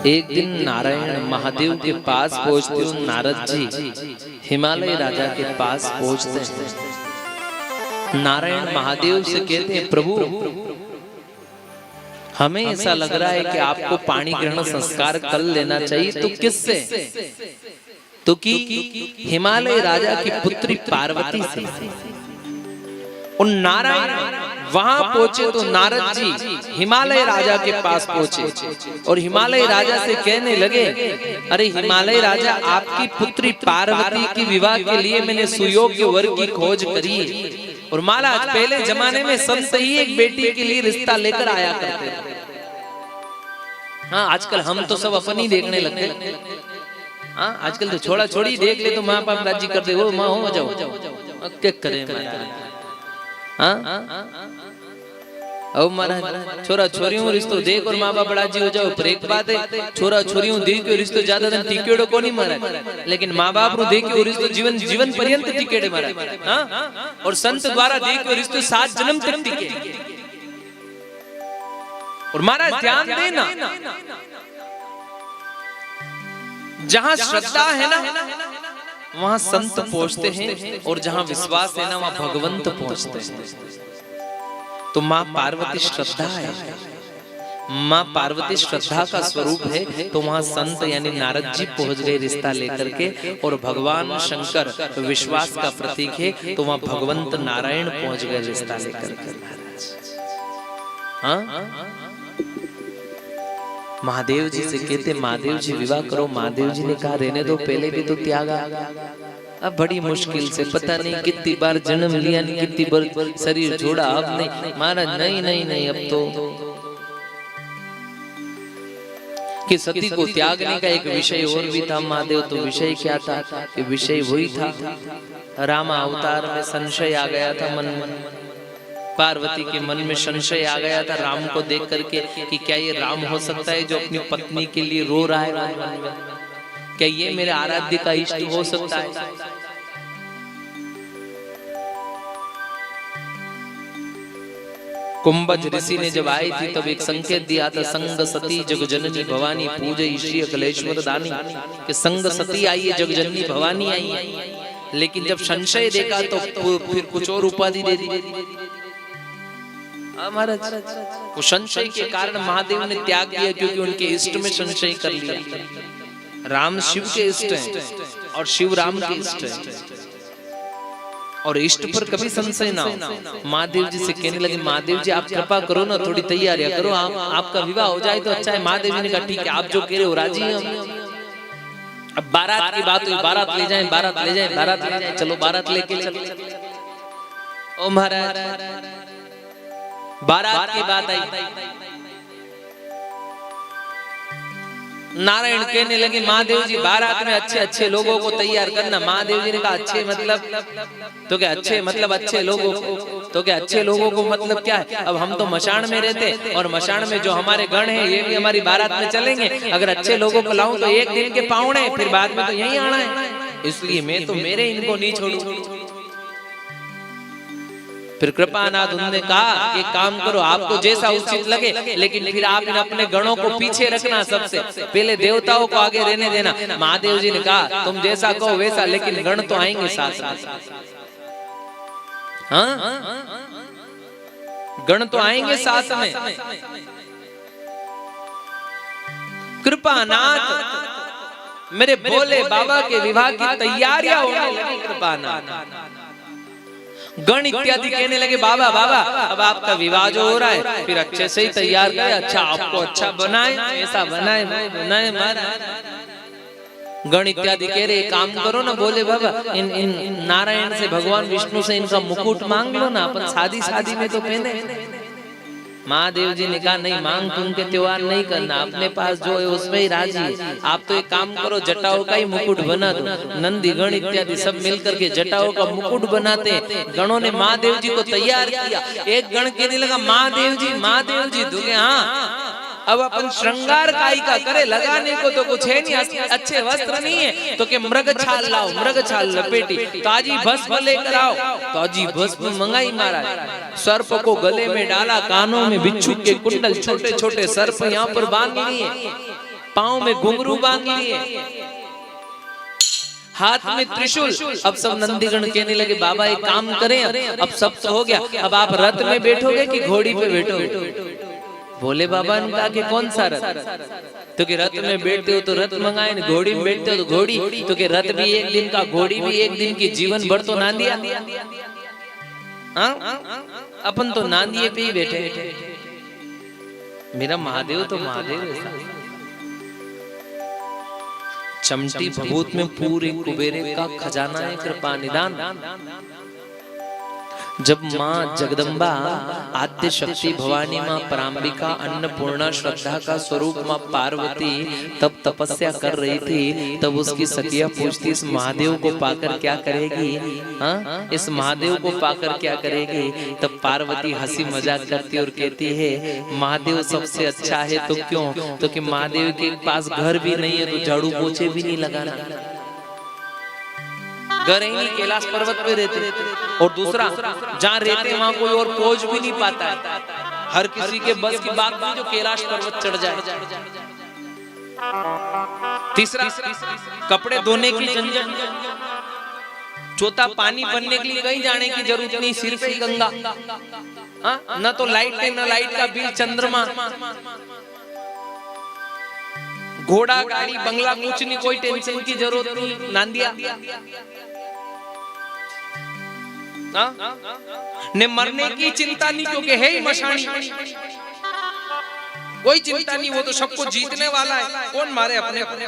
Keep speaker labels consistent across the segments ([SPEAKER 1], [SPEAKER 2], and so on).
[SPEAKER 1] एक दिन नारायण महादेव के पास पहुंचते हुए नारद जी हिमालय राजा के पास पहुंचते हैं। नारायण महादेव से कहते हैं, प्रभु हमें ऐसा लग रहा है कि आपको पाणी ग्रहण संस्कार कर लेना चाहिए। तो किससे? तो कि हिमालय राजा की पुत्री पार्वती से। और नारायण वहां पहुंचे तो नारद जी हिमालय राजा के पास पहुंचे और हिमालय राजा से कहने लगे, अरे हिमालय राजा, आपकी पुत्री पार्वती की विवाह के लिए मैंने सुयोग्य वर की खोज करी है। और महाराज पहले जमाने में संत ही एक बेटी के लिए रिश्ता लेकर आया करते थे। हाँ, आजकल हम तो सब अपन ही देखने लग गए। हाँ, आजकल तो छोड़ा छोड़ी देख ले तो माँ बाप राजी कर दे, वो माँ हो जाओ क्या करें। अब महाराज छोरा छोरियों रिश्तो देख और माँ बाप राजी हो जाओ। पर एक बात है, छोरा छोरियों देख के रिश्तो ज्यादा दिन टिकेड़ो को नहीं महाराज, लेकिन माँ बाप नु देख के रिश्तो जीवन जीवन पर्यंत टिकेड़े महाराज। हाँ, और संत द्वारा देख के रिश्तो 7 जन्म तक टिके। और महाराज ध्यान देना, जहां श्रद्धा है ना वहां संत पहुंचते हैं, और जहां विश्वास है ना वहां भगवंत पहुंचते हैं। तो माँ पार्वती श्रद्धा है, माँ पार्वती श्रद्धा का स्वरूप है। तो वहां संत यानी नारद जी पहुंच गए रिश्ता लेकर के, और भगवान शंकर विश्वास का प्रतीक है। तो वहां भगवंत नारायण पहुंच गए रिश्ता लेकर के। हाँ, महादेव जी से कहते, महादेव जी विवाह करो। महादेव जी ने कहा रहने दो, पहले भी तो त्यागा। अब बड़ी मुश्किल से पता नहीं कितनी बार जन्म लिया, नहीं कितनी बार शरीर छोड़ा, अब नहीं। महाराज नहीं नहीं नहीं, अब तो कि सती को त्यागने का एक विषय और भी था महादेव। तो विषय क्या था? कि विषय वही था, राम अवतार में संशय आ गया था मन में। पार्वती के मन में संशय आ गया था राम को देख करके कि क्या ये राम हो सकता है जो अपनी पत्नी के लिए रो रहा है? क्या ये मेरे आराध्य का इष्ट हो सकता है? कुंभज ऋषि ने जब आई थी तब एक संकेत दिया था, संग सती जग जननी भवानी पूजय श्री अखिलेश्वर दानी। कि संग सती आई है, जग जननी भवानी आई है। लेकिन जब संशय देखा तो फिर कुछ और उपाधि दे दी। महाराज वो संशय के कारण महादेव ने त्याग किया, क्योंकि उनके इष्ट में संशय कर लिया। राम शिव के इष्ट हैं और शिव राम के इष्ट हैं, और इष्ट पर कभी संशय ना हो। महादेव जी से कहने लगे, महादेव जी आप कृपा करो ना, थोड़ी तैयारियां करो, आपका विवाह हो जाए तो अच्छा है। महादेव जी ने कहा ठीक है, आप जो कह रहे हो राजी हैं। अब बारात की बात हुई, बारात ले जाएं, बारात ले जाएं, बारात ले जाएं। चलो बारात लेके चलो। ओ महाराज बारात की बात आई, नारायण कहने लगे, महादेव जी बारात में अच्छे अच्छे लोगों को तैयार करना। महादेव जी ने कहा अच्छे मतलब? तो क्या अच्छे मतलब अच्छे लोगों को? तो क्या अच्छे लोगों को मतलब क्या है? अब हम तो मशान में रहते, और मशान में जो हमारे गण हैं ये भी हमारी बारात में चलेंगे। अगर अच्छे लोगों को लाऊं तो एक दिन के पाहुणे, फिर बाद में तो यहीं आना है, इसलिए मैं तो मेरे इनको नहीं छोड़ू। फिर कृपानाथ उन्होंने कहा कि काम करो, आपको जैसा उचित लगे, लेकिन फिर आप इन अपने गणों को पीछे रखना, सबसे पहले देवताओं को आगे रहने देना। महादेव जी ने कहा तुम जैसा कहो वैसा, लेकिन गण तो आएंगे साथ साथ। हाँ, गण तो आएंगे साथ में। कृपानाथ मेरे भोले बाबा के विवाह की तैयारियां होने लगी। कृपानाथ गण इत्यादि कहने लगे, बाबा बाबा अब आपका विवाह जो हो रहा है फिर अच्छे से ही तैयार करें, अच्छा आपको अच्छा बनाए, ऐसा बनाए बनाए। गण इत्यादि कह रहे काम करो ना, बोले बाबा इन नारायण से, भगवान विष्णु से इनका मुकुट मांग लो ना, अपन शादी शादी में तो पहने। महादेव जी ने कहा नहीं, मांग तुम के त्योहार नहीं करना, अपने पास जो है उसमें ही राजी है। आप तो एक काम करो, जटाओं का ही मुकुट बना दो। नंदी गण इत्यादि सब मिलकर के जटाओं का मुकुट बनाते हैं। गणों ने महादेव जी को तैयार किया। एक गण कहने लगा, महादेव जी दूंगे। हाँ, अब अपन श्रृंगार काई का करे, लगाने को तो कुछ है नहीं, अच्छे वस्त्र नहीं है, तो के मृग छाल लाओ, मृग छाल लपेटी, ताजी भस्म लेकर आओ। ताजी भस्म मंगाई महाराज, सर्प को गले में डाला, कानों में बिच्छू के कुंडल, छोटे छोटे सर्प यहाँ पर बांध लिए। पांव में घुंघरू बांध लिए, हाथ में त्रिशूल। अब सब नंदीगण कहने लगे बाबा एक काम करें, अब सब तो हो गया, अब आप रथ में बैठोगे कि घोड़ी पे बैठोगे? बोले बाबा ने कहा कि कौन सा रथ? तो कि रथ में बैठते हो तो रथ मंगाए, घोड़ी में बैठते हो तो घोड़ी। तो कि रथ भी एक दिन का, घोड़ी भी एक दिन की, जीवन भर तो नांदिया। अपन तो नांदिए पे ही बैठे। मेरा महादेव तो महादेव है। चमटी भभूत में पूरे कुबेरे का खजाना है कृपा निदान। जब माँ जगदम्बा आद्य शक्ति भवानी माँ पराम्बिका अन्नपूर्णा श्रद्धा का स्वरूप माँ पार्वती तब तपस्या कर रही थी, तब उसकी सखियां पूछती इस महादेव को पाकर क्या करेगी? हाँ, इस महादेव को पाकर क्या करेगी? तब पार्वती हंसी मजाक करती और कहती है महादेव सबसे अच्छा है तो क्यों? तो कि महादेव के पास घर भी नहीं है तो झाड़ू पोछे भी नहीं लगाना, घर ही कैलाश पर्वत पे रहते, और दूसरा जहाँ रहते वहाँ कोई और पहुंच भी नहीं पाता है। हर किसी के बस की बात नहीं जो कैलाश पर्वत चढ़ जाए। तीसरा कपड़े धोने की झंझट, चौथा पानी भरने के लिए कहीं जाने की जरूरत नहीं, सिर पे ही गंगा। न तो लाइट है न लाइट का बिल, चंद्रमा, घोड़ा गाड़ी बंगला कुछ नहीं, कोई टेंशन की जरूरत नहीं। नांदिया ने मरने की चिंता नहीं क्योंकि है ही मशानी, कोई चिंता नहीं, वो तो सबको जीतने वाला है, कौन मारे अपने अपने।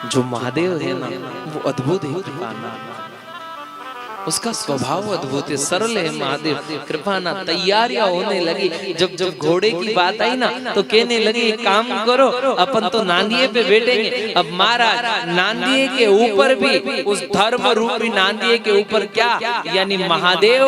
[SPEAKER 1] जो महादेव है ना वो अद्भुत है, उसका स्वभाव अद्भुत है, सरल है महादेव। कृपा ना तैयारियां होने लगी, जब घोड़े की बात आई ना तो कहने लगे एक काम करो, अपन तो नांदिए पे बैठेंगे। अब महाराज नांदिए के ऊपर भी उस धर्म रूपी नांदिए के ऊपर क्या, यानी महादेव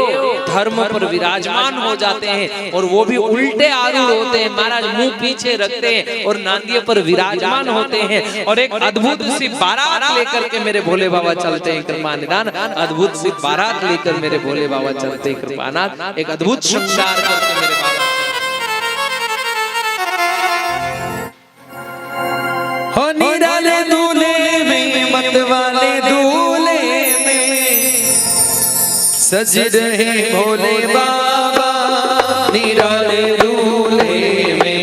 [SPEAKER 1] धर्म पर विराजमान हो जाते हैं, और वो भी उल्टे आरूढ़ होते हैं महाराज, मुंह पीछे रखते हैं और नांदिए पर विराजमान होते हैं, और एक अद्भुत सी बारात लेकर के मेरे भोले बाबा चलते हैं कृपा निदान। अद्भुत सी बारात लेकर मेरे भोले बाबा चलते कृपानाथ, एक अद्भुत श्रृंगार करके मेरे बाबा
[SPEAKER 2] हो निराले दूल्हे में, मत वाले दूल्हे में सज रहे भोले बाबा, निराले दूल्हे में।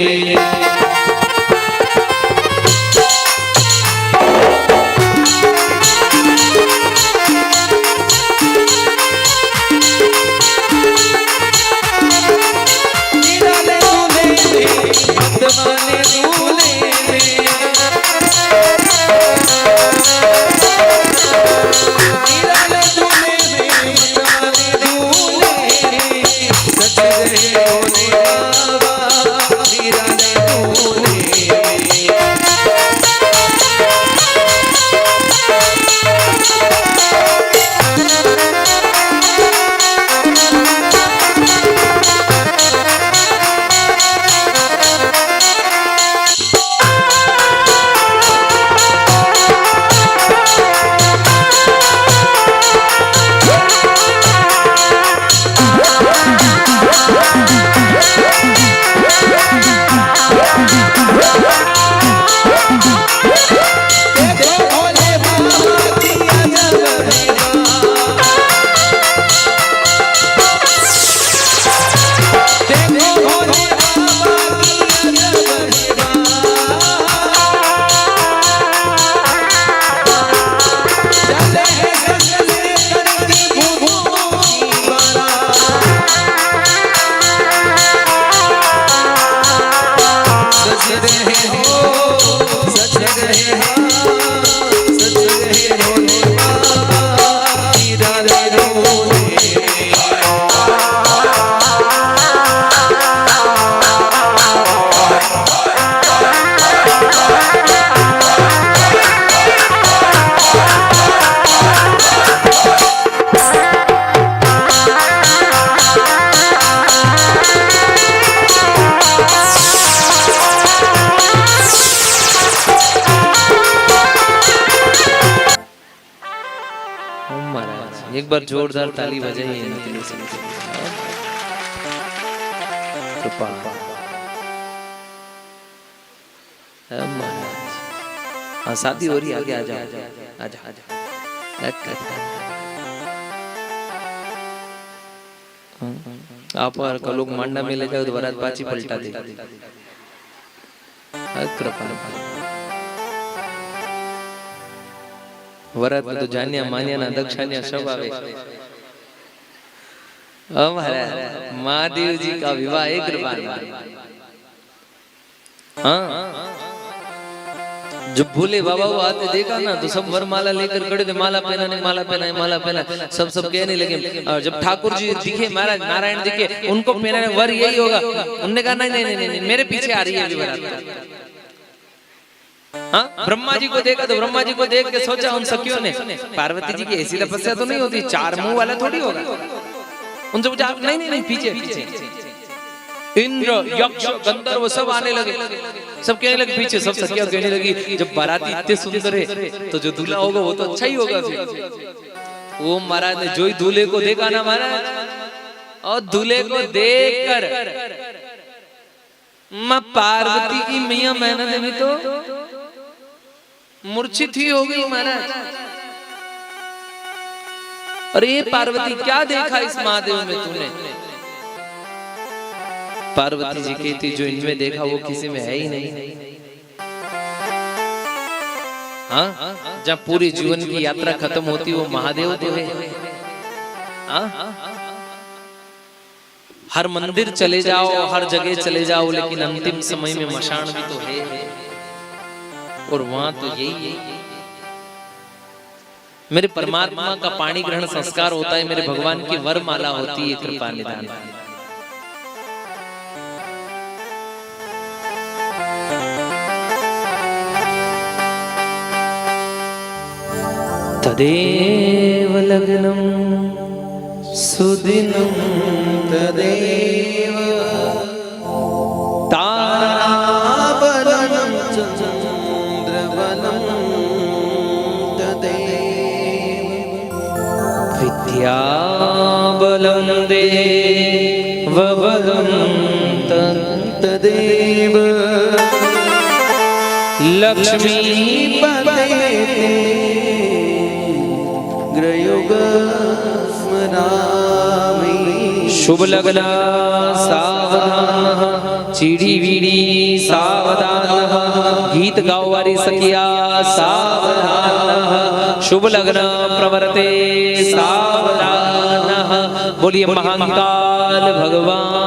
[SPEAKER 1] एक बार जोरदार ताली बजाइए। कृपा महाराज हाँ शादी हो रही है, आगे आ जाओ आ जाओ। आप और लोग मांडा में ले जाओ तो वरात पाची पलटा दे। कृपा वरात में तो जानिया मानिया ना दक्षानिया सब आवे। हमारा महादेव जी का विवाह एक कृपा। हाँ जब भोले बाबा वो आते देखा ना तो सब वरमाला लेकर खड़े थे, माला पहना नहीं माला पहना माला पहना, सब कहने लगे। और जब ठाकुर जी दिखे, महाराज नारायण दिखे, उनको पहनाने वर यही होगा। उन्होंने कहा नहीं नहीं नहीं नहीं मेरे पीछे आ रही है बारात। हाँ ब्रह्मा जी को देखा तो ब्रह्मा जी को देख के सोचा उन सखियों ने पार्वती जी की ऐसी तपस्या तो नहीं होती, चार मुंह वाला थोड़ी होगा। उनसे पूछा नहीं नहीं नहीं पीछे पीछे। इंद्र यक्ष गंधर्व सब आने लगे, सब कहने लगे पीछे। सब सखियां कहने लगी जब बाराती इतने सुंदर है तो जो दूल्हा होगा वो तो अच्छा ही होगा फिर। वो महाराज ने जो ही दूल्हे को देखा ना महाराज, और दूल्हे को देखकर मां पार्वती की मैया मैना देवी तो मूर्छित ही हो गई महाराज। अरे पार्वती क्या देखा इस महादेव में तूने? पार्वती जी कहती जो इनमें देखा वो किसी में है ही नहीं। हाँ जब पूरी जीवन की यात्रा खत्म होती वो महादेव तो है। हाँ हर मंदिर चले जाओ, हर जगह चले जाओ, लेकिन अंतिम समय में मशान भी तो है। और वहां तो यही है मेरे परमात्मा का पाणी ग्रहण संस्कार होता है, मेरे भगवान की वरमाला होती है कृपा निदान। तदेव लग्नं सुदिनं तदेव ताराबलं चन्द्रबलं तदेव विद्याबलं देवबलं तदेव लक्ष्मीपते शुभ लग्न सावधान, चीड़ी वीड़ी सावधान, गीत गाओ वारी सखिया सावधान, शुभ लग्न प्रवर्ते सावधान। बोलिए महाकाल भगवान